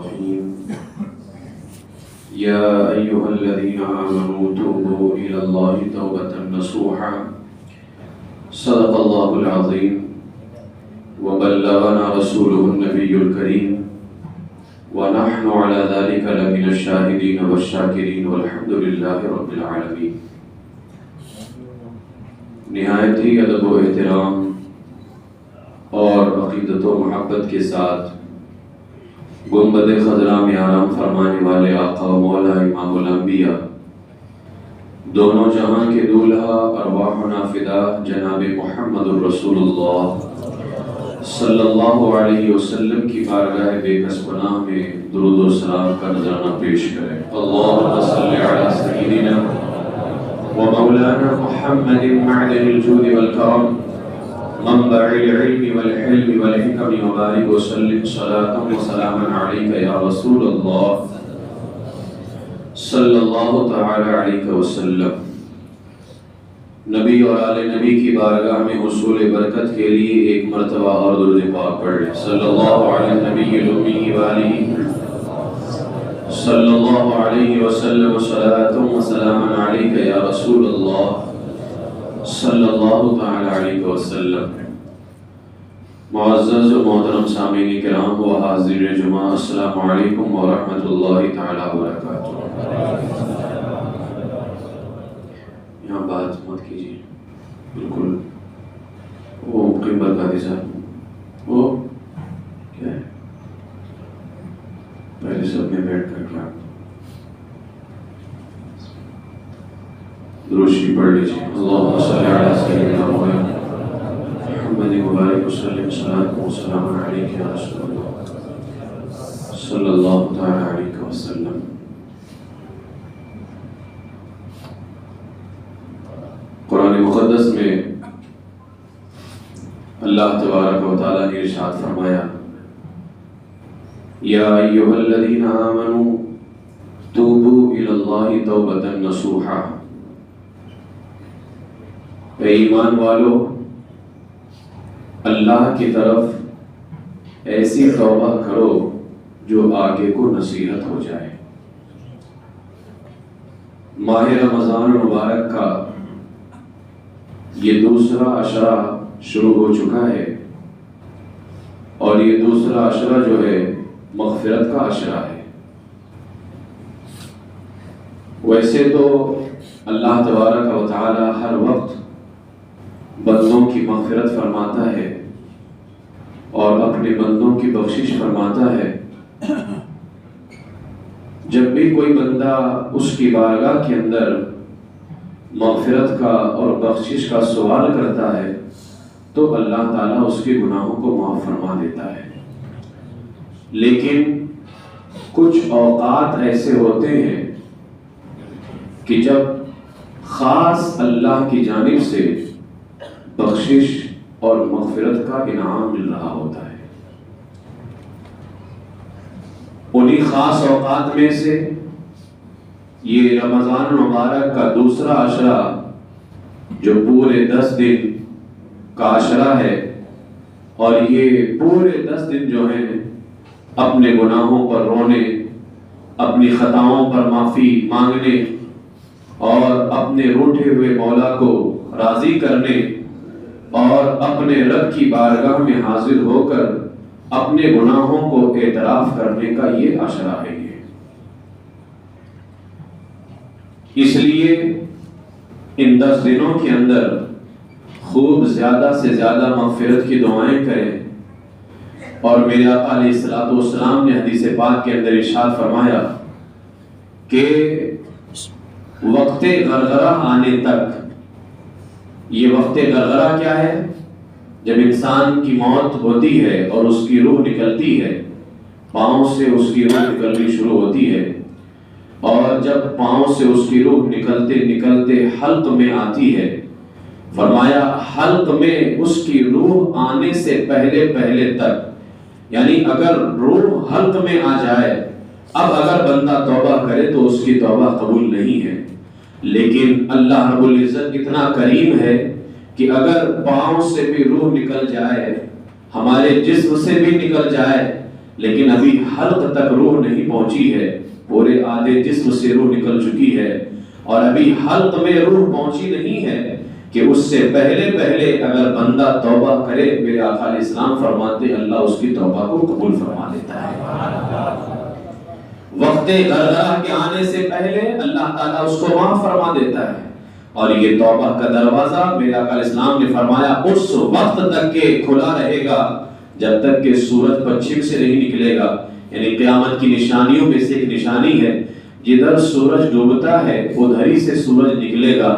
الرحيم يا أيها الذين آمنوا توبوا إلى الله توبة نصوحا صدق الله العظيم وبلغنا رسوله النبي الكريم ونحن على ذلك لمن الشاهدين والشاكرين والحمد لله رب العالمين۔ نہایت ہی ادب و احترام اور عقیدت و محبت کے ساتھ گنبد خضرا میں آرام فرمانے والے آقا و مولا امام الانبیاء، دونوں جہاں کے دولہا ارواحنا فدا جناب محمد الرسول اللہ صلی اللہ علیہ وسلم کی بارگاہ بے کس پناہ میں درود و سلام کا نذرانہ پیش کریں۔ اللہم صلی علی سیدنا و مولانا محمد معدن الجود والکرم منبع العلم والحلم والحکم وبارک وسلم صلاة و سلاما علیک یا رسول اللہ صلی اللہ تعالی علیہ وسلم۔ نبی اور آل نبی کی بارگاہ میں حصول برکت کے لیے ایک مرتبہ اور درود پاک پڑھ لیں۔ صلی اللہ علیہ نبی الامی وآلہ صلی اللہ علیہ وسلم صلاۃ و سلام علیک یا رسول اللہ صلی اللہ تعالی علیہ وسلم۔ معزز و محترم سامعین کرام و حاضرین جمعہ، السلام علیکم ورحمۃ اللہ تعالی وبرکاتہ۔ یہاں بات مت کیجیے، بالکل وہ مقیم برکاتی صاحب وہ کیا ہے، پہلے سب میں بیٹھ کر کیا دروشی پڑھ لیجیے۔ اللہم صلی علی سیدنا محمد مبارک وسلم صلاۃ و سلام علیک یا رسول اللہ صلی اللہ تعالی علیہ وسلم۔ قرآن مقدس میں اللہ تبارک و تعالیٰ نے ارشاد فرمایا، یا ایھا الذین آمنوا توبوا الی اللہ توبۃ نصوحا، اے ایمان والو اللہ کی طرف ایسی توبہ کرو جو آگے کو نصیحت ہو جائے۔ ماہ رمضان المبارک کا یہ دوسرا عشرہ شروع ہو چکا ہے، اور یہ دوسرا عشرہ جو ہے مغفرت کا عشرہ ہے۔ ویسے تو اللہ تبارک و تعالی ہر وقت بندوں کی مغفرت فرماتا ہے اور اپنے بندوں کی بخشش فرماتا ہے۔ جب بھی کوئی بندہ اس کی بارگاہ کے اندر مغفرت کا اور بخشش کا سوال کرتا ہے تو اللہ تعالیٰ اس کے گناہوں کو معاف فرما دیتا ہے۔ لیکن کچھ اوقات ایسے ہوتے ہیں کہ جب خاص اللہ کی جانب سے بخشش اور مغفرت کا انعام مل رہا ہوتا ہے۔ انہی خاص اوقات میں سے یہ رمضان المبارک کا دوسرا عشرہ جو پورے 10 دن کا عشرہ ہے، اور یہ پورے 10 دن جو ہیں اپنے گناہوں پر رونے، اپنی خطاؤں پر معافی مانگنے اور اپنے روٹھے ہوئے مولا کو راضی کرنے اور اپنے رب کی بارگاہ میں حاضر ہو کر اپنے گناہوں کو اعتراف کرنے کا یہ عشرہ ہے۔ اس لیے ان 10 دنوں کے اندر خوب زیادہ سے زیادہ مغفرت کی دعائیں کریں، اور میرے آقا علیہ الصلوۃ والسلام نے حدیث پاک کے اندر ارشاد فرمایا کہ وقت غرغرہ آنے تک، یہ وقت غرغرہ کیا ہے؟ جب انسان کی موت ہوتی ہے اور اس کی روح نکلتی ہے، پاؤں سے اس کی روح نکلنی شروع ہوتی ہے، اور جب پاؤں سے اس کی روح نکلتے نکلتے حلق میں آتی ہے، فرمایا حلق میں اس کی روح آنے سے پہلے پہلے تک، یعنی اگر روح حلق میں آ جائے، اب اگر بندہ توبہ کرے تو اس کی توبہ قبول نہیں ہے، لیکن اللہ رب العزت اتنا کریم ہے کہ اگر پاؤں سے بھی روح نکل جائے، ہمارے جسم سے بھی نکل جائے، لیکن ابھی حلق تک روح نہیں پہنچی ہے، پورے آدھے جسم سے روح نکل چکی ہے، اور ابھی حلق میں روح پہنچی نہیں ہے کہ اس سے پہلے اگر بندہ توبہ کرے، میرے آقا علیہ السلام فرماتے اللہ اس کی توبہ کو قبول فرما لیتا ہے۔ وقت غرغرہ کے آنے سے پہلے اللہ تعالیٰ اس کو معاف فرما دیتا ہے، اور یہ توبہ کا دروازہ میرے آقا علیہ السلام نے فرمایا اس وقت تک کے کھلا رہے گا جب تک کہ سورج پچھم سے نہیں نکلے گا۔ یعنی قیامت کی نشانیوں میں سے ایک نشانی ہے، جدھر سورج ڈوبتا ہے ادھر ہی سے سورج نکلے گا۔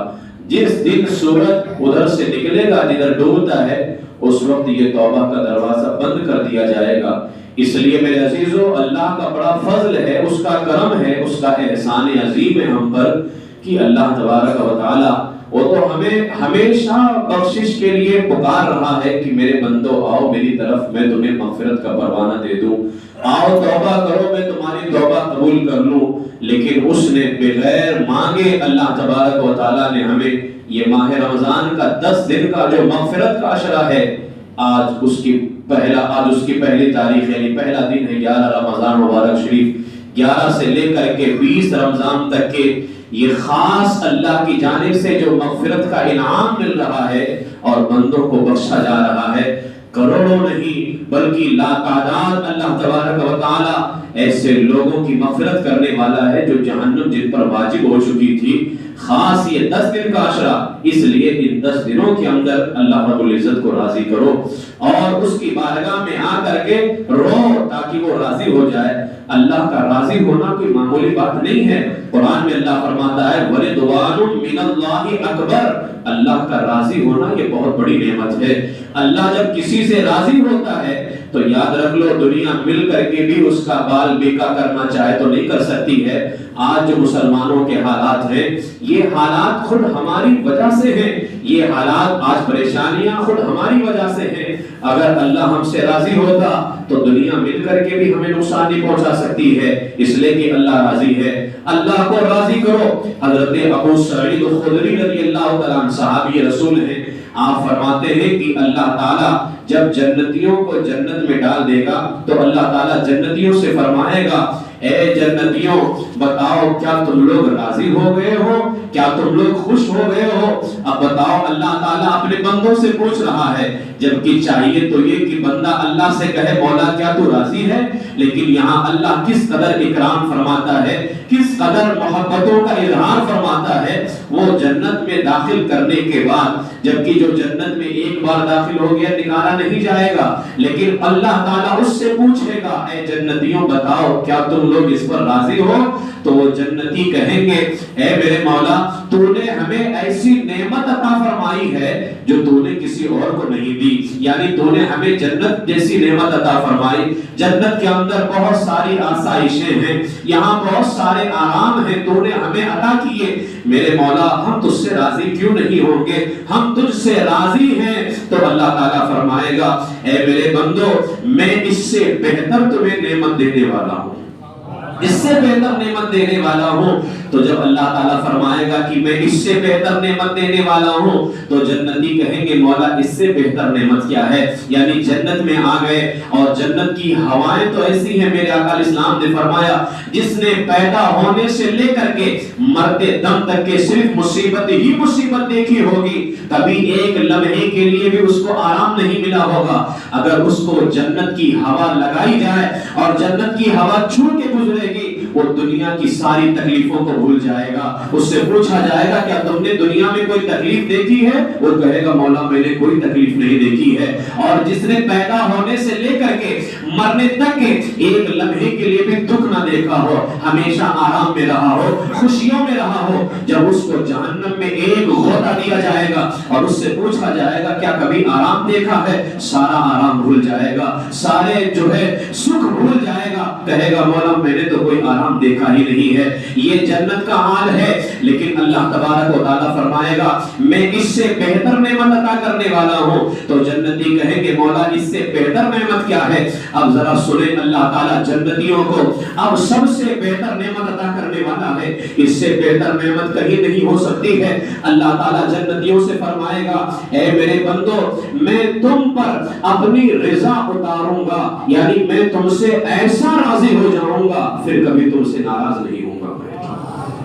جس دن سورج ادھر سے نکلے گا جدھر ڈوبتا ہے، اس وقت یہ توبہ کا دروازہ بند کر دیا جائے گا۔ اس لیے میرے عزیزو، اللہ کا بڑا فضل ہے، اس کا کرم ہے، اس کا احسان عظیم ہے ہم پر کہ اللہ تبارک و تعالی وہ تو ہمیں ہمیشہ بخشش کے لیے پکار رہا ہے کہ میرے بندو آؤ میری طرف، میں تمہیں مغفرت کا پروانہ دے دوں، آؤ توبہ کرو میں تمہاری توبہ قبول کر لوں۔ لیکن اس نے بغیر مانگے اللہ تبارک و تعالیٰ نے ہمیں یہ ماہ رمضان کا 10 دن کا جو مغفرت کا عشرہ ہے، آج اس کی پہلی تاریخ یعنی پہلا دن ہے 11 رمضان مبارک شریف، 11 سے لے کر کے 20 رمضان تک کے یہ خاص اللہ کی جانب سے جو مغفرت کا انعام مل رہا ہے اور بندوں کو بخشا جا رہا ہے۔ کروڑوں نہیں بلکہ لا تعداد اللہ تبارک و تعالی ایسے لوگوں کی مغفرت کرنے والا ہے جو جہنم جن پر واجب ہو چکی تھی۔ خاص یہ 10 دن کا عشرہ، اس لیے ان 10 دنوں کے اندر اللہ رب العزت کو راضی کرو اور اس کی بارگاہ میں آ کر کے رو تاکہ وہ راضی ہو جائے۔ اللہ کا راضی ہونا کوئی معمولی بات نہیں ہے۔ قرآن میں اللہ فرماتا ہے وَرِضْوَانٌ مِّنَ اللَّهِ اکبر، اللہ کا راضی ہونا یہ بہت بڑی نعمت ہے۔ اللہ جب کسی سے راضی ہوتا ہے تو یاد رکھ لو دنیا مل کر کے بھی اس کا بال بیکا کرنا چاہے تو نہیں کر سکتی ہے۔ آج جو مسلمانوں کے حالات ہیں یہ حالات خود ہماری وجہ سے ہیں، یہ حالات آج پریشانیاں خود ہماری وجہ سے ہیں۔ اگر اللہ ہم سے راضی ہوتا تو دنیا مل کر کے بھی ہمیں نقصان نہیں پہنچا سکتی ہے، اس لیے کہ اللہ راضی ہے۔ اللہ کو راضی کرو۔ حضرت ابو سعید خدری رضی اللہ تعالیٰ عنہ صحابی رسول ہیں، آپ فرماتے ہیں کہ اللہ تعالیٰ جب جنتیوں کو جنت میں ڈال دے گا تو اللہ تعالیٰ جنتیوں سے فرمائے گا اے جنتیوں بتاؤ کیا تم لوگ راضی ہو گئے ہو، کیا تم لوگ خوش ہو گئے ہو؟ اب بتاؤ اللہ تعالیٰ اپنے بندوں سے پوچھ رہا ہے، جبکہ چاہیے تو یہ کہ بندہ اللہ سے کہے مولا کیا تو راضی ہے، لیکن یہاں اللہ کس قدر اکرام فرماتا ہے، کس قدر محبتوں کا اظہار فرماتا ہے۔ وہ جنت میں داخل کرنے کے بعد، جبکہ جو جنت میں ایک بار داخل ہو گیا نکالا نہیں جائے گا، لیکن اللہ تعالیٰ اس سے پوچھے گا اے جنتیوں بتاؤ کیا تم لوگ اس پر راضی ہو؟ تو وہ جنتی کہیں گے اے میرے مولا تو نے ہمیں ایسی نعمت عطا فرمائی ہے جو تو نے کسی اور کو نہیں دی، یعنی تو نے ہمیں جنت جیسی نعمت عطا فرمائی۔ جنت کے اندر بہت ساری آسائشیں ہیں، یہاں بہت سارے آرام ہیں تو نے ہمیں عطا کیے، میرے مولا ہم تجھ سے راضی کیوں نہیں ہوں گے؟ ہم تجھ سے راضی ہیں۔ تو اللہ تعالیٰ فرمائے گا اے میرے بندو میں اس سے بہتر تمہیں نعمت دینے والا ہوں، اس سے بہتر نعمت دینے والا ہوں۔ تو جب اللہ تعالیٰ فرمائے گا کہ میں اس سے بہتر نعمت دینے والا ہوں تو جنتی کہیں گے مولا اس سے بہتر نعمت کیا ہے؟ یعنی جنت میں آ گئے اور جنت کی ہوائیں تو ایسی ہیں، میرے آقا علیہ السلام نے فرمایا جس نے پیدا ہونے سے لے کر کے مرتے دم تک کے صرف مصیبت ہی مصیبت دیکھی ہوگی، کبھی ایک لمحے کے لیے بھی اس کو آرام نہیں ملا ہوگا۔ اگر اس کو جنت کی ہوا لگائی جائے اور جنت کی ہوا چھو کے گزرے گی وہ دنیا کی ساری تکلیفوں کو بھول جائے گا۔ اس سے پوچھا جائے گا کیا تم نے دنیا میں کوئی تکلیف دیکھی ہے؟ وہ کہے گا مولا میں نے کوئی تکلیف نہیں دیکھی ہے۔ اور جس نے پیدا ہونے سے لے کر کے مرنے تک کے ایک لمحے کے لیے بھی دکھ نہ دیکھا ہو، ہمیشہ آرام میں رہا ہو، خوشیوں میں رہا ہو، جب اس کو جہنم میں ایک غوطہ دیا جائے گا اور اس سے پوچھا جائے گا کیا کبھی آرام دیکھا ہے؟ سارا آرام بھول جائے گا، سارے جو ہے سکھ بھول جائے گا، کہے گا مولا میں نے تو کوئی آرام دیکھا ہی نہیں ہے۔ یہ جنت کا حال ہے، لیکن اللہ تبارک و تعالیٰ فرمائے گا میں اس سے بہتر نعمت عطا کرنے والا ہوں۔ تو جنتی کہیں گے مولا اس سے بہتر نعمت کیا ہے؟ اب ذرا سنیں اللہ تعالیٰ جنتیوں کو اب سب سے بہتر نعمت عطا کرنے والا ہے، اس سے بہتر نعمت کہیں نہیں ہو سکتی ہے۔ اللہ تعالیٰ جنتیوں سے فرمائے گا اے میرے بندو میں تم پر اپنی رضا اتاروں گا، یعنی میں تم سے ایسا راضی ہو جاؤں گا پھر کبھی تم سے ناراض نہیں ہوں گا،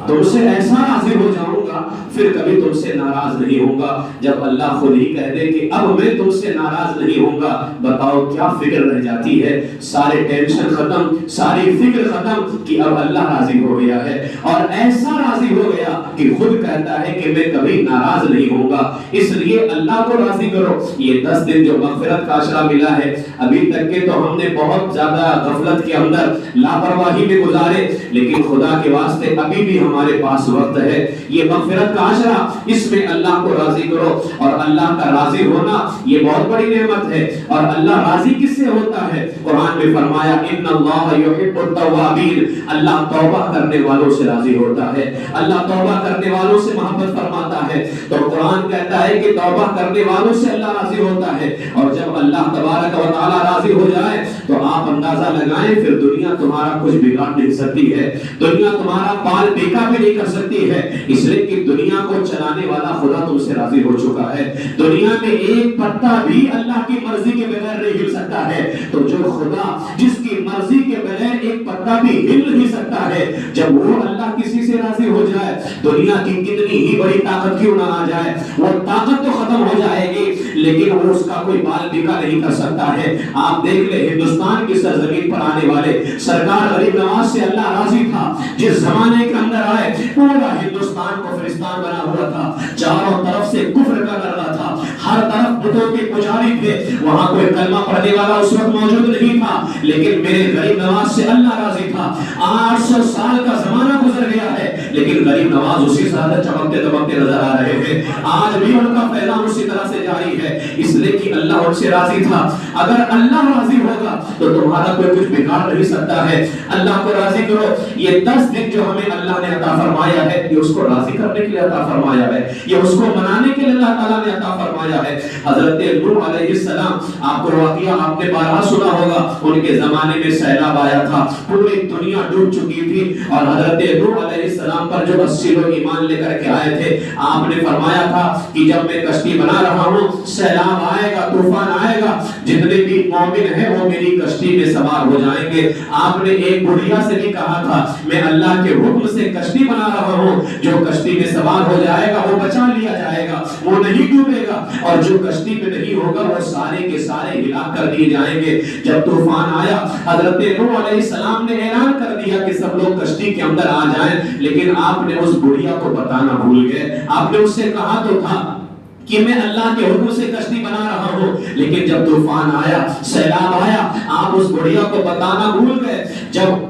تم سے ایسا راضی ہو جاؤں گا پھر کبھی تم سے ناراض نہیں ہوں گا۔ جب اللہ خود ہی کہہ دے کہ اب میں تم سے ناراض نہیں ہوں گا، بتاؤ کیا فکر رہ جاتی ہے؟ سارے ٹینشن ختم، ساری فکر ختم کہ اب اللہ راضی ہو گیا ہے، اور ایسا راضی ہو گیا کہ خود کہتا ہے کہ میں کبھی ناراض نہیں ہوں گا۔ اس لیے اللہ کو راضی کرو۔ یہ 10 دن جو مغفرت کا عشرہ ملا ہے، ابھی تک کے تو ہم نے بہت زیادہ غفلت کے اندر لاپرواہی میں گزارے، لیکن خدا کے واسطے ابھی بھی ہمارے پاس وقت ہے۔ یہ مغفرت کا عشرہ، اس میں اللہ کو راضی کرو، اور اللہ کا راضی ہونا یہ بہت بڑی نعمت ہے۔ اور اللہ راضی کس سے ہوتا ہے؟ قرآن میں فرمایا ان اللہ یحب التوابین، اللہ توبہ کرنے والوں سے راضی ہوتا ہے، اللہ توبہ کرنے والوں سے محبت فرماتا ہے۔ تو قرآن کہتا ہے کہ توبہ کرنے والوں سے اللہ راضی ہوتا ہے، اور جب اللہ تبارک و تعالی راضی ہو جائے تو آپ اندازہ لگائیں پھر دنیا تمہارا کچھ بگاڑ نہیں سکتی ہے، دنیا تمہارا پال بیکا بھی نہیں کر سکتی ہے، اس لیے کہ دنیا کو چلانے والا خدا تم سے راضی ہو چکا ہے۔ دنیا میں ایک پتا بھی اللہ کی مرضی کے بغیر نہیں ہل سکتا ہے، تو جو خدا جس کی مرضی کے بغیر ایک پتا بھی ہل نہیں سکتا ہے، جب وہ اللہ کسی سے راضی ہو جائے، دنیا کی کتنی ہی بڑی طاقت کیوں نہ آ جائے، وہ طاقت تو ختم ہو جائے گی لیکن وہ اس کا کوئی بال بیکا نہیں کر سکتا ہے۔ آپ دیکھ لیں ہندوستان کی سرزمین پر آنے والے سرکار غریب نواز سے اللہ راضی تھا، جس زمانے کے اندر آئے پورا ہندوستان کو فرستان بنا ہوا تھا، چاروں طرف سے کفر کا لڑا تھا، ہر طرف بتوں کے پجاری تھے، وہاں کوئی کلمہ پڑھنے والا اس وقت موجود نہیں تھا، لیکن میرے غریب نواز سے اللہ راضی تھا۔ 800 سال کا زمانہ گزر گیا ہے لیکن غریب نواز اسی طرح چمکتے دمکتے نظر آ رہے ہیں، آج بھی ان کا فیضان اسی طرح سے جاری ہے، اس لیے کہ اللہ ان سے راضی تھا۔ اگر اللہ راضی ہوگا تو تمہارا کوئی کچھ بگاڑ نہیں سکتا ہے۔ اللہ کو راضی کرو۔ یہ 10 دن جو ہمیں اللہ نے عطا فرمایا ہے، یہ اس کو راضی کرنے کے لیے عطا فرمایا ہے، یہ اس کو منانے کے لیے اللہ تعالیٰ نے عطا فرمایا ہے۔ حضرت نوح علیہ السلام، آپ کو واقعہ آپ نے بارہا سنا ہوگا، ان کے زمانے میں سیلاب آیا تھا، پوری دنیا ڈوب چکی تھی، اور حضرت نوح علیہ السلام پر جو 80 لوگ ایمان لے کر کے آئے تھے، آپ نے فرمایا تھا کہ جب میں کشتی بنا رہا ہوں، سیلاب آئے گا، طوفان آئے گا، جتنے بھی مومن ہیں وہ میری کشتی میں سوار ہو جائیں گے۔ آپ نے ایک بڑھیا سے بھی کہا تھا میں اللہ کے حکم سے کشتی بنا رہا ہوں، جو کشتی میں سوار ہو جائے گا وہ بچا لیا جائے گا، وہ نہیں ڈوبے گا، اور جو کشتی میں نہیں ہوگا وہ سارے کے سارے ہلاک کر دیے جائیں گے۔ جب طوفان آیا، حضرت نوح علیہ السلام نے اعلان کر دیا کہ سب لوگ کشتی کے اندر آ جائیں، لیکن آپ نے اس بڑھیا کو بتانا بھول گئے۔ آپ نے اس سے کہا تو تھا کہ میں اللہ کے حکم سے کشتی بنا رہا ہوں، لیکن جب طوفان آیا، سیلاب آیا، آپ اس بڑھیا کو بتانا بھول گئے۔ جب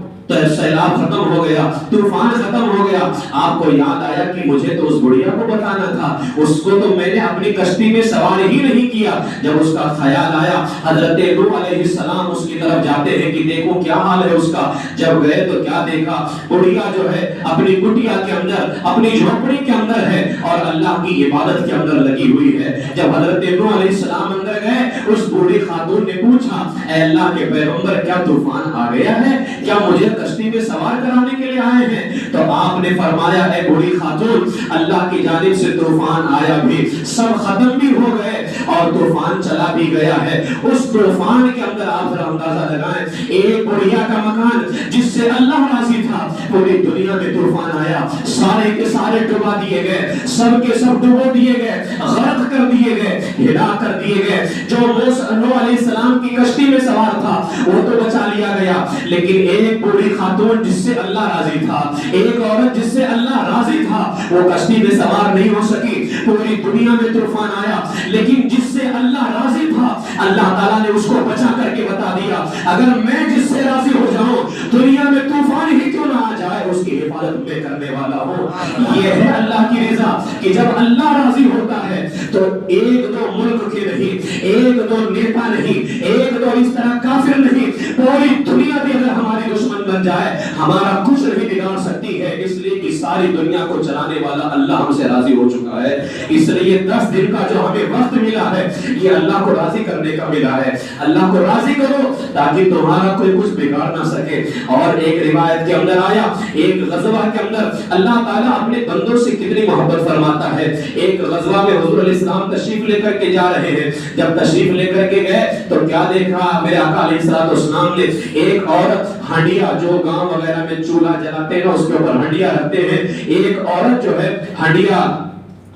سیلاب ختم ہو گیا، طوفان ختم ہو گیا، آپ کو یاد آیا کہ مجھے تو اس بڑھیا کو بتانا تھا، اس کو تو میں نے اپنی کشتی میں سوار ہی نہیں کیا۔ جب اس کا خیال آیا، حضرت نوح علیہ السلام اس کی طرف جاتے ہیں کہ دیکھو کیا حال ہے اس کا۔ جب گئے تو کیا دیکھا، بڑھیا جو ہے اپنی کٹیا کے اندر، اپنی جھونپڑی کے اندر ہے، اور اللہ کی عبادت کے اندر لگی ہوئی ہے۔ جب حضرت نوح علیہ السلام اندر گئے، اس بوڑھی خاتون نے پوچھا اے اللہ کے پیغمبر کیا طوفان آ گیا ہے، کیا مجھے کشتی میں سوار کرانے کے لیے آئے ہیں؟ تو آپ نے فرمایا اے بوڑھی خاتون، اللہ کی جانب سے طوفان آیا بھی، سب ختم بھی ہو گئے اور طوفان چلا بھی گیا ہے۔ اس طوفان کے اندر آپ ذرا اندازہ لگائیں، ایک بڑھیا کا مکان جس سے اللہ راضی تھا، پوری دنیا میں طوفان آیا، سارے کے سارے ڈبا دیے گئے، سب کے سب ڈبو دیے گئے، غرق کر دیے گئے، ہلا کر دیے گئے۔ جو نوح علیہ السلام کی کشتی میں سوار تھا وہ تو بچا لیا گیا، لیکن ایک بوڑھی خاتون جس سے اللہ راضی تھا، ایک عورت جس سے اللہ راضی تھا، وہ کشتی میں سوار نہیں ہو سکی۔ پوری دنیا میں طوفان آیا، لیکن جس سے اللہ راضی تھا، اللہ تعالیٰ نے اس کو بچا کر کے بتا دیا اگر میں جس سے راضی ہو جاؤں، دنیا میں طوفان ہی کیوں نہ آ جائے، جائے اس کی حفاظت میں کرنے والا ہوں۔ یہ ہے اللہ کی رضا کہ جب اللہ راضی ہوتا ہے تو ایک دو ملک کے نہیں، ایک دو نیتا نہیں، ایک دو اس طرح کافر نہیں، پوری دنیا بھی اگر ہماری دشمن بن جائے ہمارا کچھ نہیں بگاڑ سکتی ہے، اس لیے کہ ساری دنیا کو چلانے والا اللہ ہم سے راضی ہو چکا ہے۔ اس لیے 10 دن کا جو ہمیں وقت ملا ہے یہ اللہ کو راضی کرنے کا ملا ہے۔ اللہ کو راضی کرو تاکہ تمہارا کوئی کچھ بگاڑ نہ سکے۔ اور ایک روایت کے اندر آیا، ایک غزوہ کے اندر اللہ تعالیٰ اپنے بندوں سے کتنی محبت فرماتا ہے۔ ایک غزوہ میں حضور علیہ السلام تشریف لے کر کے جا رہے ہیں، جب تشریف لے کر کے گئے تو کیا دیکھا میرے آقا علیہ السلام نے؟ ایک عورت ہنڈیا، جو گاؤں وغیرہ میں چولہا جلاتے ہیں اس کے اوپر ہنڈیا رکھتے ہیں، ایک عورت جو ہے ہنڈیا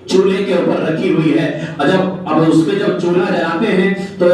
چولہے کے اوپر رکھی ہوئی ہے، اور اب اس پہ جب چولہا جلاتے ہیں تو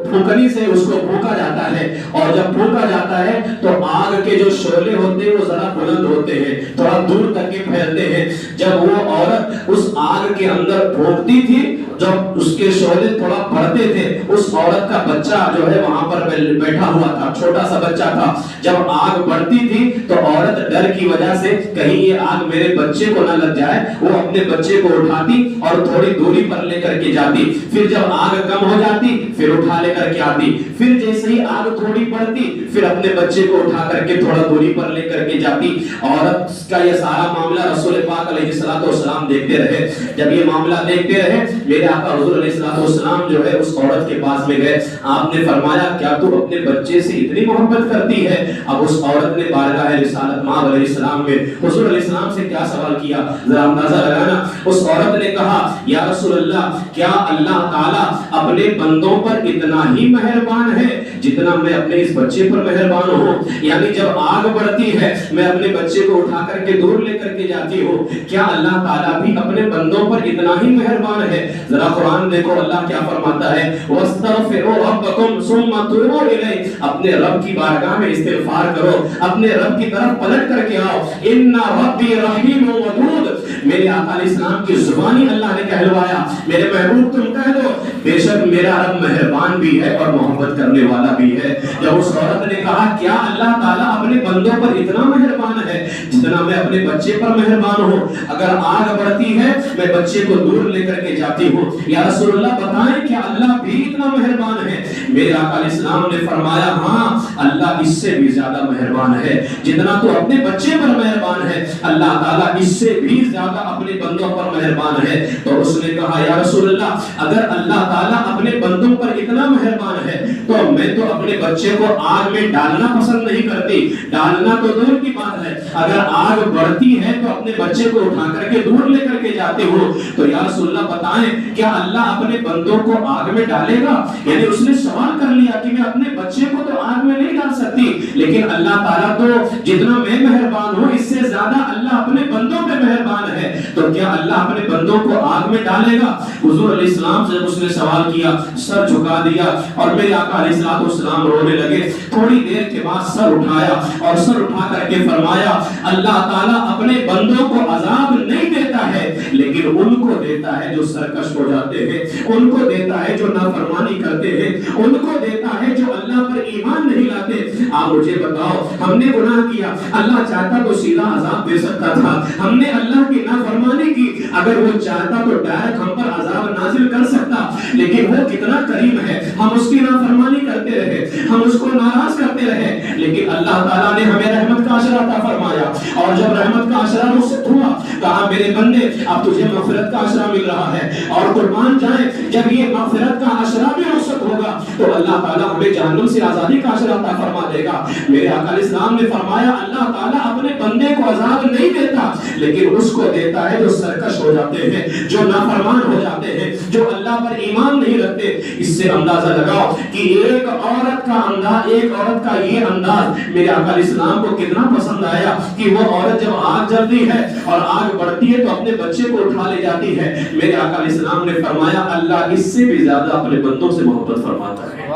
پھونکنی سے اس کو پھونکا جاتا ہے، اور جب پھونکا جاتا ہے تو آگ کے جو شعلے ہوتے ہیں وہ ذرا بلند ہوتے ہیں، تھوڑا دور تک کے پھیلتے ہیں۔ جب وہ عورت اس آگ کے اندر پھونکتی تھی، جب اس کے شعلے تھوڑا بڑھتے تھے، اس عورت کا بچہ جو ہے وہاں پر بیٹھا ہوا تھا، چھوٹا سا بچہ تھا۔ جب آگ بڑھتی تھی تو عورت ڈر کی وجہ سے کہیں یہ آگ میرے بچے کو نہ لگ جائے، وہ اپنے بچے کو اٹھاتی اور تھوڑی دوری پر لے کر کے جاتی، پھر جب آگ کم ہو جاتی پھر اٹھا لے کر کے آتی، پھر جیسے ہی آگ تھوڑی بڑھتی پھر اپنے بچے کو اٹھا کر کے تھوڑا دوری پر لے کر کے جاتی۔ عورت کا یہ سارا معاملہ رسول پاک علیہ السلام دیکھتے رہے۔ جب یہ معاملہ دیکھتے رہے میرے آقا حضور علیہ السلام جو ہے اس عورت کے پاس میں گئے، آپ نے فرمایا کیا تو اپنے بچے سے اتنی محبت کرتی ہے؟ اب اس عورت نے بارگاہ رسالت مآب علیہ السلام میں حضور علیہ السلام سے کیا سوال کیا، ذرا اندازہ لگانا۔ اس عورت نے کہا یا رسول اللہ، کیا اللہ تعالیٰ اپنے بندوں پر اتنا ہی مہربان ہے جتنا میں اپنے اس بچے پر مہربان ہوں؟ یعنی جب آگ بڑھتی ہے میں اپنے بچے کو اٹھا کر کے دور لے کر کے جاتی ہوں، کیا اللہ تعالیٰ بھی اپنے بندوں پر اتنا ہی مہربان ہے؟ ذرا قرآن دیکھو اللہ کیا فرماتا ہے، وَاسْتَغْفِرُوا رَبَّكُمْ ثُمَّ تُوبُوا إِلَيْهِ، اپنے رب کی بارگاہ میں استغفار کرو، اپنے رب کی طرف پلٹ کر کے آؤ۔ إِنَّ رَبِّي رَحِيمٌ وَدُودٌ، میرے آقا علیہ السلام کی زبانی اللہ نے کہلوایا، میرے محبوب تم کہہ دو بے شک میرا رب مہربان بھی ہے اور محبت کرنے والا بھی ہے۔ جب اس عورت نے کہا کیا اللہ تعالیٰ اپنے بندوں پر اتنا مہربان ہے جتنا میں اپنے بچے پر مہربان ہوں؟ اگر آگ بڑھتی ہے میں بچے کو دور لے کر کے جاتی ہوں، یا رسول اللہ بتائیں کیا اللہ بھی اتنا مہربان ہے؟ میرے آقا علیہ السلام نے فرمایا ہاں اللہ اس سے بھی زیادہ مہربان ہے، جتنا تو اپنے بچے پر مہربان ہے اللہ تعالیٰ اس سے بھی زیادہ اپنے بندوں پر مہربان ہے۔ تو اس نے کہا یا رسول اللہ اگر اللہ تعالیٰ اپنے بندوں پر اتنا مہربان ہے تو میں تو اپنے بچے کو آگ میں ڈالنا پسند نہیں کرتی، ڈالنا تو دور کی بات ہے، اگر آگ بڑھتی ہے تو اپنے بچے کو اٹھا کر کے دور لے کر کے جاتے ہوں۔ تو یا رسول اللہ بتائیں کیا اللہ اپنے بندوں کو آگ میں ڈالے گا؟ یعنی اس نے سوال کر لیا کہ میں اپنے بچے کو تو آگ میں نہیں ڈال سکتی، لیکن اللہ تعالیٰ تو جتنا میں مہربان ہوں اس سے زیادہ اللہ اپنے بندوں پہ مہربان ہے، تو کیا اللہ اپنے بندوں کو آگ میں ڈالے گا؟ حضور علیہ السلام سے اس نے سوال کیا، سر جھکا دیا اور میرے آقا علیہ السلام رونے لگے۔ تھوڑی دیر کے بعد سر اٹھایا اور سر اٹھا کر کے فرمایا اللہ تعالیٰ اپنے بندوں کو عذاب نہیں دیتا ہے لیکن ان کو دیتا ہے جو سرکش ہو جاتے ہیں، ان کو دیتا ہے جو نافرمانی کرتے ہیں، ان کو دیتا ہے جو اللہ پر ایمان نہیں لاتے۔ آپ مجھے بتاؤ ہم نے گناہ کیا، اللہ چاہتا تو سیدھا عذاب دے سکتا تھا، ہم نے اللہ کی نافرمانی کی، اگر وہ چاہتا تو ڈائریکٹ ہم پر عذاب نازل کر سکتا، لیکن وہ کتنا کریم ہے، ہم اس کی نافرمانی کرتے رہے، ہم اس کو ناراض کرتے رہے، لیکن اللہ تعالیٰ نے ہمیں رحمت کا عشرہ عطا فرمایا، اور جب رحمت کا عشرہ رخصت ہوا کہا میرے بندے اب تجھے مغفرت کا عشرہ مل رہا ہے، اور قربان جائیں جب یہ مغفرت کا عشرہ بھی رخصت ہوگا تو اللہ تعالیٰ ہمیں جہنم سے آزادی کا عشرہ عطا فرما دے گا۔ میرے آقا علیہ السلام نے فرمایا اللہ تعالیٰ اپنے بندے کو عذاب نہیں دیتا لیکن اس کو دیتا ہے جو سرکش ہو جاتے ہیں، جو نافرمان ہو جاتے ہیں، جو اللہ پر ایمان نہیں رکھتے۔ اس سے اندازہ لگاؤ کہ ایک عورت کا انداز، ایک عورت کا یہ انداز میرے آقا علیہ السلام کو کتنا پسند آیا کہ وہ عورت جب آگ جلتی ہے اور آگ آگ بڑھتی ہے تو اپنے بچے کو اٹھا لے جاتی ہے. میرے آقا علیہ السلام نے فرمایا اللہ اس سے بھی زیادہ اپنے بندوں سے محبت فرماتا ہے,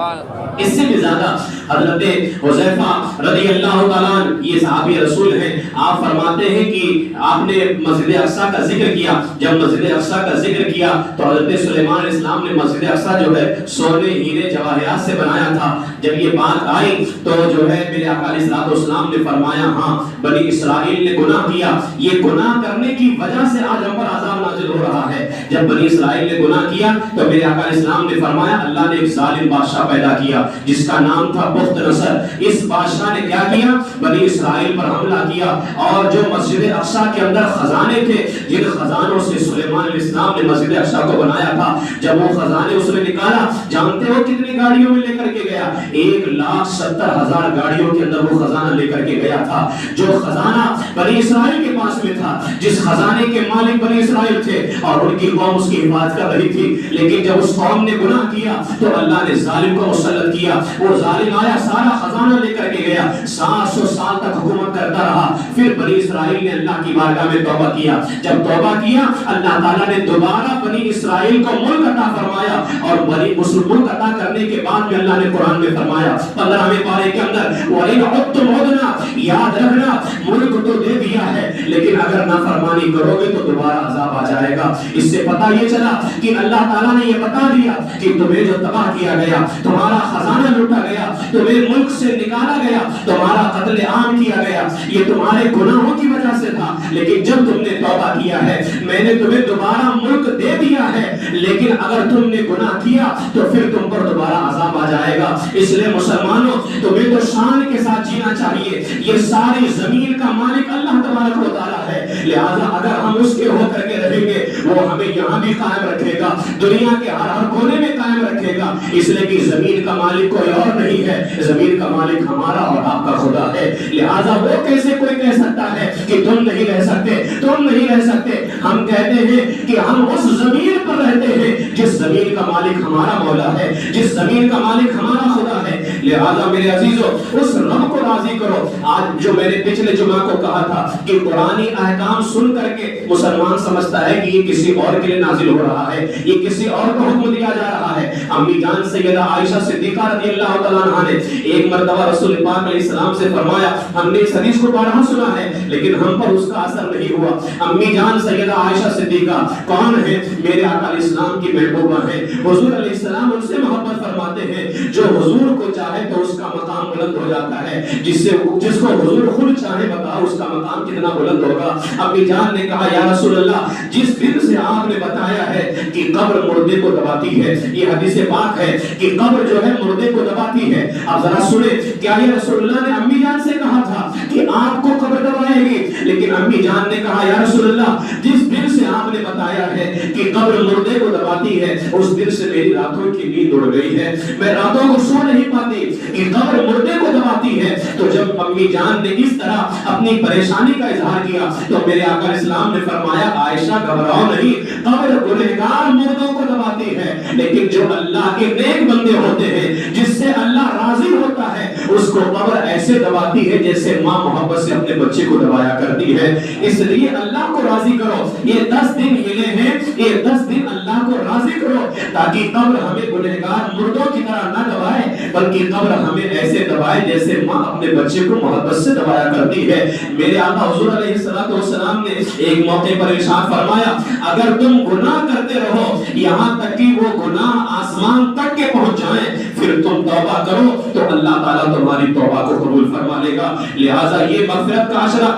اس سے بھی زیادہ. حضرت حذیفہ رضی اللہ تعالیٰ عنہ یہ صحابی رسول ہیں, آپ فرماتے ہیں کہ آپ نے مسجد اقصیٰ کا ذکر کیا. جب مسجد اقصیٰ کا ذکر کیا تو حضرت سلیمان علیہ السلام نے مسجد اقصیٰ جو ہے سونے ہیرے جواہرات سے بنایا تھا. جب یہ بات آئی تو جو ہے میرے آقا علیہ السلام نے فرمایا ہاں بنی اسرائیل نے گناہ کیا, یہ گناہ کرنے کی وجہ سے آج ہم پر عذاب نازل ہو رہا ہے. جب بنی اسرائیل نے گناہ کیا تو میرے آقا علیہ السلام نے فرمایا اللہ نے ایک ظالم بادشاہ پیدا کیا جس کا نام تھا بخت نصر. اس بادشاہ نے کیا کیا, بنی اسرائیل پر حملہ کیا, اور جو مسجد اقصیٰ کے اندر خزانے تھے جن خزانوں سے سلیمان علیہ السلام نے مسجد اقصیٰ کو بنایا تھا, جب وہ خزانے اس نے نکالا, جانتے ہو کتنی گاڑیوں میں لے کر کے گیا؟ 1,70,000 گاڑیوں کے اندر وہ خزانہ لے کر کے گیا تھا. جو خزانہ بنی اسرائیل کے پاس میں تھا, جس خزانے کے مالک بنی اسرائیل تھے اور ان کی قوم اس کی حفاظت کر رہی تھی, لیکن جب اس قوم نے گناہ کیا تو اللہ نے ظالم کو مسلط کیا. وہ ظالم آیا سارا خزانہ لے کر کے گیا, 700 سال تک حکومت کرتا رہا. پھر بنی اسرائیل نے اللہ کی بارگاہ میں توبہ کیا. جب توبہ کیا اللہ تعالیٰ نے دوبارہ بنی اسرائیل کو ملک عطا فرمایا, اور بنی ملک عطا کرنے کے بعد میں اللہ نے قرآن میں فرمایا 15ویں پارے کے اندر وَإِنْ عُدْتُمْ عُدْنَا, یاد رکھنا ملک تو دے دیا ہے لیکن اگر نافرمانی کرو گے تو دوبارہ عذاب آ جائے گا. اس سے پتہ یہ چلا کہ اللہ تعالیٰ نے یہ بتا دیا کہ تمہیں جو تباہ کیا گیا, تمہارا خزانہ لوٹا گیا, تمہیں ملک سے نکالا گیا, تمہارا قتل عام کیا گیا, یہ تمہارے گناہوں کی وجہ سے تھا. لیکن جب تم نے توبہ کیا ہے میں نے تمہیں دوبارہ ملک دے دیا ہے, لیکن اگر تم نے گناہ کیا تو پھر تم پر دوبارہ عذاب آ جائے گا. اس لیے مسلمانوں تمہیں تو شان کے ساتھ جینا چاہیے. یہ ساری زمین کا مالک اللہ تبارک و تعالیٰ ہے, لہذا اگر ہم اس کے ہو کر کے رہیں گے وہ ہمیں یہاں بھی قائم رکھے گا, دنیا کے ہر کونے میں قائم رکھے گا. اس لیے کہ زمین کا مالک کوئی اور نہیں ہے, زمین کا مالک ہمارا اور آپ کا خدا ہے. لہذا وہ کیسے کوئی کہہ سکتا ہے کہ تم نہیں رہ سکتے, تم نہیں رہ سکتے. ہم کہتے ہیں کہ ہم اس زمین پر رہتے ہیں جس زمین کا مالک ہمارا مولا ہے, جس زمین کا مالک ہمارا خدا ہے. لہذا میرے عزیزو اس رب کو راضی کرو. آج جو میں نے پچھلے جمعہ کو کہا تھا کہ قرآنی احکام سن کر کے مسلمان سمجھتا ہے کہ یہ کسی اور کے لیے نازل ہو رہا ہے, یہ کسی اور کو حکم دیا جا رہا ہے. امی جان سیدہ عائشہ صدیقہ رضی اللہ تعالیٰ عنہا نے ایک مرتبہ رسول پاک علیہ السلام سے فرمایا ہم نے اس حدیث کو بارہا سنا ہے لیکن ہم پر اس کا اثر نہیں ہوا. امی جان سیدہ عائشہ صدیقہ کون ہے؟ میرے آقا علیہ السلام کی محبوبہ ہیں. حضور علیہ السلام ان سے محبت فرماتے ہیں, جو حضور کو چاہے تو اس کا مقام بلند ہو جاتا ہے, جس کو حضور خود چاہے بتاؤ اس کا مقام کتنا بلند ہوگا. امی جان نے کہا یا رسول اللہ جس دن سے آپ نے بتایا ہے کہ قبر مردے کو دباتی ہے, یہ حدیث پاک ہے کہ قبر جو ہے مردے کو دباتی ہے. آپ ذرا سنیں, کیا یہ رسول اللہ نے امی جان سے کہا تھا کہ آپ کو قبر دبائے گی؟ لیکن امی جان نے کہا یا رسول اللہ جس دن سے آپ نے بتایا ہے کہ قبر مردے کو دباتی ہے اس دن سے میری راتوں کی نیند اڑ گئی ہے, میں راتوں کو سو نہیں پاتی کہ قبر مردے کو دباتی ہے. تو جب امی جان نے اس طرح اپنی پریشانی کا اظہار کیا تو میرے آقا اسلام نے فرمایا عائشہ گھبراؤ نہیں, قبر گنہگار مردوں کو دباتی ہے لیکن جو اللہ کے نیک بندے ہوتے ہیں جس سے اللہ راضی ہوتا ہے اس کو قبر ایسے دباتی ہے جیسے ماں محبت سے اپنے بچے کو دبایا کرتی ہے. اس لیے اللہ کو راضی کرو. یہ 10 دن ملے ہیں, یہ 10 دن اللہ کو راضی کرو تاکہ قبر ہمیں گنہگار مردوں کی طرح نہ دبائے بلکہ قبر ہمیں ایسے دبائے جیسے ماں اپنے بچے کو محبت سے دبایا کرتی ہے. میرے آقا حضور علیہ السلام نے ایک موقع پر ارشاد فرمایا اگر تم گناہ کرتے رہو یہاں تک کہ وہ گناہ آسمان تک کے پہنچ جائیں پھر تم توبہ کرو تو اللہ تعالیٰ تمہاری توبہ کو قبول فرما لے گا. لہٰذا یہ مغفرت کا عشرہ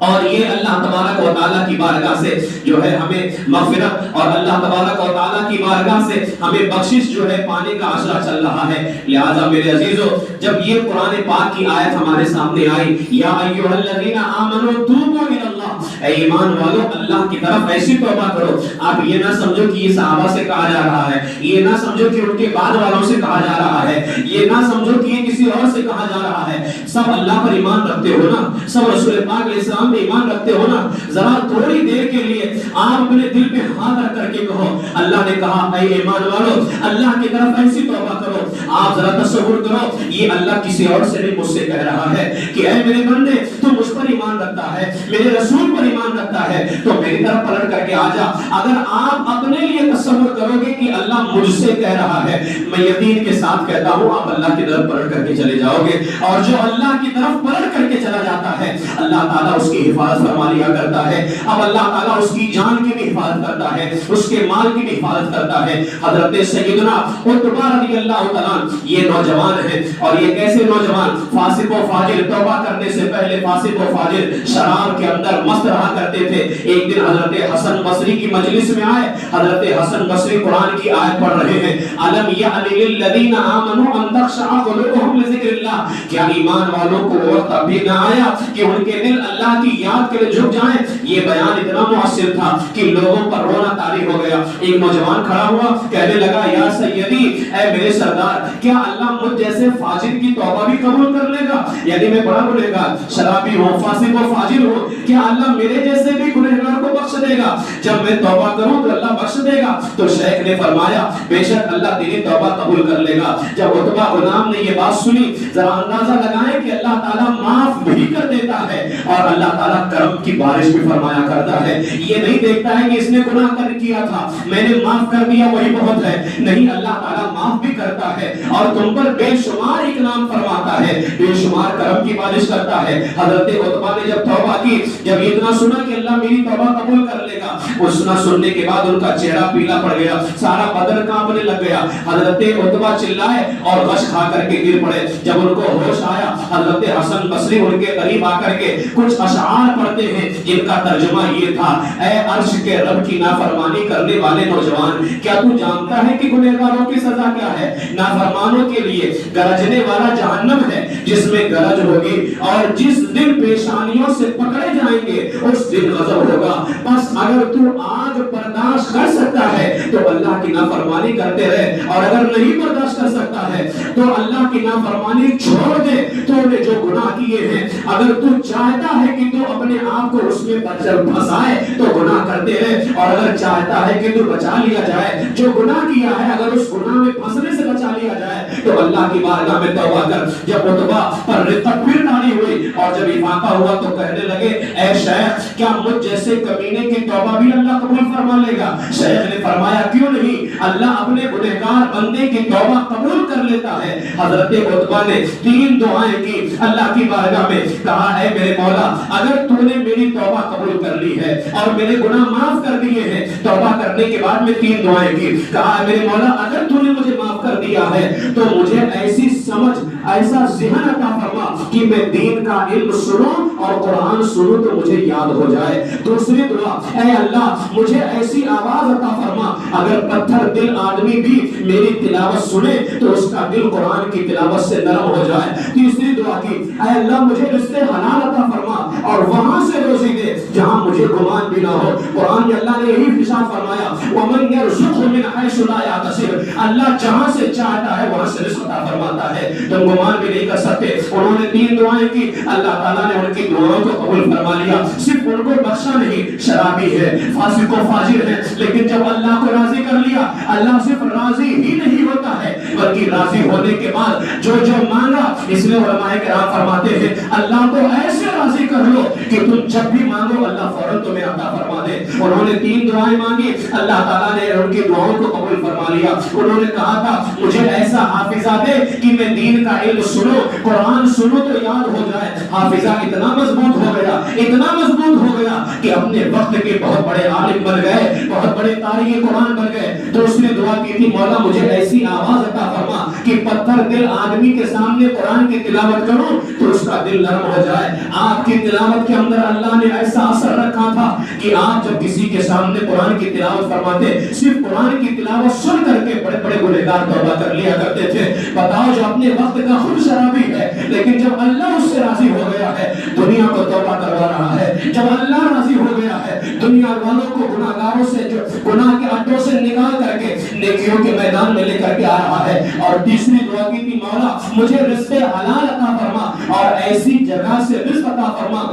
اور یہ اللہ تبارک و تعالیٰ کی بارگاہ سے جو ہے ہمیں مغفرت اور اللہ تبارک و تعالیٰ کی بارگاہ سے ہمیں بخشش جو ہے پانے کا عشرہ چل رہا ہے. لہٰذا میرے عزیزو جب یہ قرآن پاک کی آیت ہمارے سامنے آئی یا ایھا الذین آمنوا توبوا الی اللہ, اے ایمان والو اللہ کی طرف ایسی توبہ کرو. آپ یہ نہ سمجھو کہ یہ صحابہ سے کہا جا رہا ہے, یہ نہ سمجھو کہ ان کے بعد والوں سے کہا جا رہا ہے, یہ نہ سمجھو کہ یہ کسی اور سے کہا جا رہا ہے. سب اللہ پر ایمان رکھتے ہو نا, سب رسول پاک علیہ السلام پہ ایمان رکھتے ہو نا. ذرا تھوڑی دیر کے لیے آپ اپنے دل پہ ہاتھ رکھ کر کے کہو اللہ نے کہا اے ایمان والو اللہ کی طرف ایسی توبہ کرو. آپ ذرا تصور کرو یہ اللہ کسی اور سے نہیں مجھ سے کہہ رہا ہے کہ اے میرے بندے تم مجھ پر ایمان ایمان رکھتا ہے, میرے رسول پر ایمان رکھتا ہے, تو میری طرف پلٹ کر کے آ جا. اگر آپ اپنے لیے تصور کرو گے کہ اللہ مجھ سے کہہ رہا ہے, میں یقین کے ساتھ کہتا ہوں آپ اللہ کی طرف پلٹ کر کے چلے جاؤ گے. اور جو اللہ کی طرف پلٹ کر کے چلا جاتا ہے اللہ تعالیٰ اس کی حفاظت فرما لیا کرتا ہے. اب اللہ تعالیٰ اس کی جان کی بھی حفاظت کرتا ہے, اس کے مال کی بھی حفاظت کرتا ہے. حضرت سیدنا عتبہ رضی اللہ تعالیٰ یہ نوجوان ہے, اور یہ کیسے نوجوان, فاسق و فاجر, توبہ کرنے سے پہلے فاسق و فاجر, شراب کے اندر مست رہا کرتے تھے. ایک دن حضرت حسن بصری کی مجلس میں آئے. حضرت حسن بصری قرآن کی آیت پڑھ رہے ہیں, الم یعن للذین آمنوا ان تخشع قلوبهم لذکر اللہ, کیا ایمان والوں کو وقت ابھی نہ آیا کہ ان کے دل اللہ کی یاد کے لیے جھک جائیں. یہ بیان اتنا مؤثر تھا کہ لوگوں پر رونا طاری ہو گیا. ایک نوجوان کھڑا ہوا, کہنے لگا یا سیدی, اے میرے سردار, کیا اللہ مجھ جیسے فاجر کی توبہ بھی قبول کر لے گا؟ یعنی میں بڑا گنہگار, شرابی ہوں, فاسق و فاجر ہوں, کیا اللہ میرے جیسے بھی گنہگار کو بخش دے گا؟ جب میں توبہ کروں تو اللہ بخش دے گا. تو شیخ نے فرمایا بے شک اللہ تیری توبہ قبول کر لے گا. جب عتبہ غلام نے یہ بات سنی, ذرا اندازہ لگائیں کہ اللہ تعالیٰ معاف بھی کر دیتا ہے اور اللہ تعالیٰ کرم کی بارش بھی فرمایا کرتا ہے. یہ نہیں دیکھتا ہے کہ اس نے گناہ کر کیا تھا, میں نے معاف کر دیا وہی بہت ہے. نہیں, اللہ تعالیٰ معاف بھی کرتا ہے اور تم پر بے شمار اکرام فرماتا ہے, بے شمار کرم کی بارش کرتا ہے. حضرت عتبہ نے جب توبہ کی, جب اتنا سنا کہ اللہ میری توبہ قبول کر لے گا, سنا سننے کے بعد ان کا چہرہ پیلا پڑ گیا, سارا بدن کانپنے لگ گیا. حضرت عتبہ چلائے اور غش کھا کر کے گر پڑے. جب ان کو ہوش آیا, حضرت حسن بصری ان کے قریب آ کر کے کچھ اشعار پڑھتے ہیں جن کا ترجمہ یہ تھا, اے عرش کے رب کی نافرمانی کرنے والے نوجوان, کیا تو جانتا ہے کہ گنہگاروں کی سزا کیا ہے؟ نافرمانوں کے لیے گرجنے والا جہنم ہے جس میں گرج ہوگی, اور جس دن پیشانیوں سے پکڑے جائیں گے اس دن غضب ہوگا. بس اگر تو آگ برداشت کر سکتا ہے تو اللہ کی نافرمانی کرتے رہے, اور اگر نہیں برداشت کر سکتا ہے تو اللہ کی نافرمانی چھوڑ دے. تو نے جو گناہ کیے ہیں, اگر تو چاہتا ہے کہ تو اپنے آپ کو اس میں پھنسائے تو گناہ کرتے رہے, اور اگر چاہتا ہے کہ تو بچا لیا جائے, جو گناہ کیا ہے اگر اس گناہ میں پھنسنے سے بچا لیا جائے تو اللہ کی بارگاہ میں توبہ کر. جب عتبہ پر رقت پھر طاری ہوئی اور جب افاقہ ہوا تو کہنے لگے, اے شیخ, کیا مجھ جیسے کمینے کی توبہ بھی اللہ قبول فرما لے گا؟ شیخ نے فرمایا کیوں نہیں, اللہ اپنے گنہگار بندے کی توبہ قبول کر لیتا ہے. حضرت عتبہ نے 3 دعائیں کی اللہ کی بارگاہ میں, کہا اے میرے مولا, اگر تو نے میری توبہ قبول کر لی ہے اور میرے گناہ معاف کر دیے ہیں, توبہ کرنے کے بعد میں 3 دعائیں کی, کہا اے میرے مولا, اگر تو نے مجھے معاف کر دیا ہے تو مجھے ایسی سمجھ, ایسا ذہن عطا فرما کہ میں دین کا علم سنوں اور قرآن سنوں تو مجھے یاد ہو جائے. دوسری دعا, اے اللہ مجھے ایسی آواز عطا فرما اگر پتھر دل آدمی بھی میری تلاوت سنے تو اس کا دل قرآن کی تلاوت سے نرم ہو جائے. تیسری دعا کی, اے اللہ مجھے رزق حلال عطا فرما اور وہاں سے روزی دے جہاں مجھے گمان بھی نہ ہو. قرآن میں اللہ نے یہی ارشاد فرمایا, وَمَن يَرْزُقْهُ مِنْ حَيْثُ لَا يَحْتَسِبُ, اللہ جہاں سے چاہتا ہے وہاں سے رزق عطا فرماتا ہے, تم گمان بھی نہیں کر سکتے. انہوں نے 3 دعائیں کی, اللہ تعالیٰ نے ان کی دعاؤں کو قبول فرما لیا. صرف ان کو بخشا نہیں, شرابی ہے, فاسق و فاجر ہے, لیکن جب اللہ کو راضی کر لیا, اللہ صرف راضی ہی نہیں ہوتا ہے بلکہ راضی ہونے کے بعد جو مانگا, اس لیے علماء کرام فرماتے ہیں اللہ کو ایسے راضی کر لو کہ تم جب بھی مانگو اللہ فوراً تمہیں عطا فرما دے. انہوں نے 3 دعائیں مانگی, اللہ تعالیٰ نے ان کی دعاؤں کو قبول فرما لیا. انہوں نے کہا تھا مجھے ایسا حافظہ دے کہ میں دین کا علم سنوں, قرآن سنوں تو یاد ہو جائے. حافظہ اتنا مضبوط ہو گیا, اتنا مضبوط ہو گیا کہ اپنے وقت کے بہت بڑے عالم بن گئے, بہت بڑے قاری قرآن بن گئے. تو اس نے دعا کی تھی, مولا مجھے ایسی آواز عطا فرما کہ پتھر دل آدمی کے سامنے قرآن کی تلاوت کروں تو اس کا دل نرم ہو جائے. آپ کی تلاوت کے اندر اللہ نے ایسا اثر رکھا تھا کہ آپ جب کسی کے سامنے قرآن کی تلاوت فرماتے, صرف قرآن کی تلاوت سن کر کے بڑے بڑے گنہگار توبہ کر لیا کرتے تھے. بتاؤ, جو اپنے وقت کا خود شرابی ہے لیکن جب اللہ اس سے راضی ہو گیا ہے دنیا کو توبہ کروا رہا ہے. جب اللہ راضی ہو گیا ہے دنیا والوں کو گناہگاروں سے, جو گناہ کے اڈوں سے نکال کر کے نیکیوں کے میدان میں لے کر کے آ رہا ہے. اور تیسری دعا کی تھی, مولا مجھے رزق حلال عطا فرما اور ایسی جگہ سے رزق عطا فرما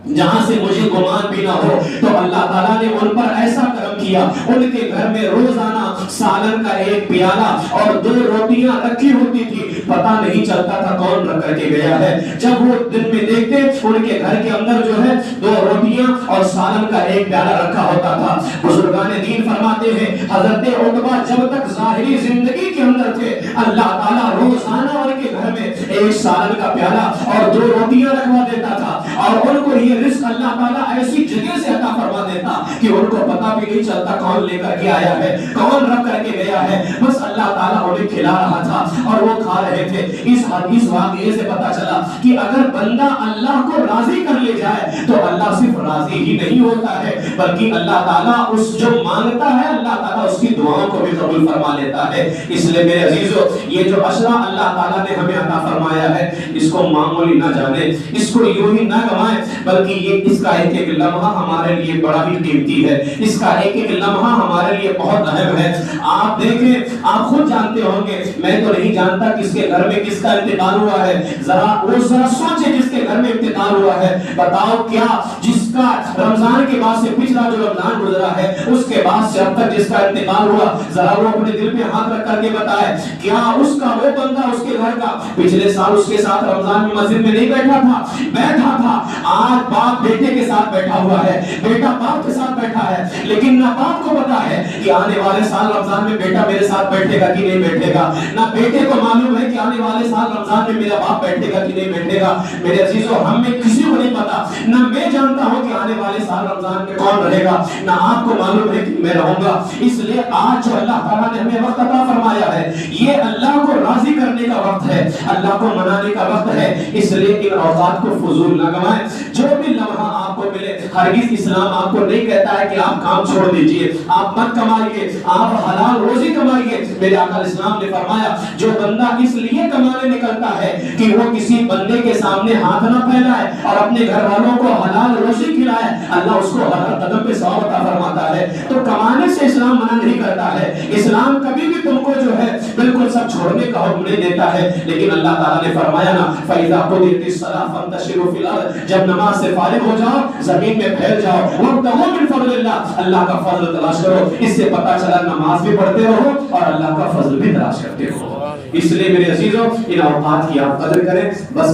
جہاں سے مجھے گمان بھی نہ ہو، تو اللہ تعالیٰ نے ان پر ایسا کرم کیا، ان کے گھر میں روزانہ سالن کا ایک پیالہ اور 2 روٹیاں رکھی ہوتی تھی، پتہ نہیں چلتا تھا کون رکھ کر کے گیا ہے۔ جب وہ دن میں دیکھتے ان کے گھر کے اندر جو ہے 2 روٹیاں اور سالن کا ایک پیالہ رکھا ہوتا تھا۔ بزرگان دین فرماتے ہیں حضرت عتبہ جب تک ظاہری زندگی کے اندر تھے، اللہ تعالیٰ روزانہ ان کے گھر میں ایک سالن کا پیالہ اور 2 روٹیاں رکھوا دیتا تھا، اور ان کو یہ رزق اللہ تعالیٰ ایسی جگہ سے عطا فرما دیتا کہ ان کو پتہ بھی نہیں چلتا کون لے کر کے آیا ہے، کون رکھ کر کے گیا ہے، بس اللہ تعالیٰ انہیں کھلا رہا تھا اور وہ کھا رہے تھے۔ اس حدیث واقعے سے پتہ چلا کہ اگر بندہ اللہ کو راضی کر لے جائے تو اللہ صرف راضی ہی نہیں ہوتا ہے، بلکہ اللہ تعالیٰ اس جو مانگتا ہے اللہ تعالیٰ اس کی دعاؤں کو بھی قبول فرما لیتا ہے۔ اس لیے میرے عزیزو، یہ جو عشرہ اللہ تعالیٰ نے ہمیں عطا فرمایا ہے، اس کو معمولی نہ جانے، اس کو یوں ہی نہ گوائیں، بلکہ یہ اس کا ایک ایک لمحہ ہمارے لیے بڑا ہی قیمتی ہے، اس کا ایک ایک لمحہ ہمارے لیے بہت اہم ہے۔ آپ دیکھیں، آپ خود جانتے ہوں گے، میں تو نہیں جانتا کس کے گھر میں کس کا انتقال ہوا ہے، ذرا سوچے جس کے گھر میں انتقال ہوا ہے، بتاؤ کیا جس کا رمضان کے بعد سے پچھلا جو رمضان گزرا ہے اس کے بعد سے اب تک جس کا انتقال ہوا، ذرا وہ اپنے دل پہ ہاتھ رکھ کر کے بتائے، کیا اس کا وہ بندہ اس کے گھر کا پچھلے سال اس کے ساتھ رمضان میں مسجد میں نہیں بیٹھا تھا، آج باپ بیٹے کے ساتھ بیٹھا ہوا ہے، بیٹا باپ کے ساتھ بیٹھا ہے، لیکن نہ باپ کو پتا ہے کہ آنے والے سال رمضان میں بیٹا میرے ساتھ بیٹھے گا کہ نہیں بیٹھے گا، نہ بیٹے کو معلوم ہے کہ آنے والے سال رمضان میں میرا باپ بیٹھے گا کہ نہیں بیٹھے گا۔ میرے عزیزو، ہم میں کسی کو نہیں پتا، نہ میں جانتا ہوں کہ آنے والے سال رمضان میں کون رہے گا، نہ آپ کو معلوم ہے کہ میں رہوں گا۔ اس لیے آج جو اللہ تعالیٰ نے ہمیں وقت عطا فرمایا ہے، یہ اللہ کو راضی کرنے کا وقت ہے، اللہ کو منانے کا وقت ہے، اس لیے ان اوقات کو فضول نہ گوائیں۔ جو بھی لمحہ آپ کو ملے، ہرگز اسلام آپ کو نہیں کہتا ہے کہ آپ کام چھوڑ دیجئے، آپ مت کمائیے، آپ حلال روزی کمائیے۔ میرے آقا اسلام نے فرمایا جو بندہ اس لیے کمانے نکلتا ہے کہ وہ کسی بندے کے سامنے ہاتھ نہ پھیلائے اور اپنے گھر والوں کو حلال روزی کھلائے، اللہ اس کو ہر قدم پہ ثواب عطا فرماتا ہے۔ تو کمانے سے اسلام منع نہیں کرتا ہے، اسلام کبھی بھی تم کو جو ہے بالکل سب چھوڑنے کا حکم نہیں دیتا ہے، لیکن اللہ تعالیٰ نے فرمایا نا فَإِذَا قُضِيَتِ الصَّلَاةُ فَانتَشِرُوا فِي الْأَرْضِ، جب نماز سے فارغ ہو جاؤ زمین میں پھیل جاؤ، وَابْتَغُوا مِن فَضْلِ اللَّهِ، اللہ کا فضل تلاش کرو۔ اس سے پتہ چلا نماز بھی پڑھتے رہو اور اللہ کا فضل بھی تلاش کرتے رہو۔ اس لیے میرے عزیزوں، ان اوقات کی آپ قدر کریں، بس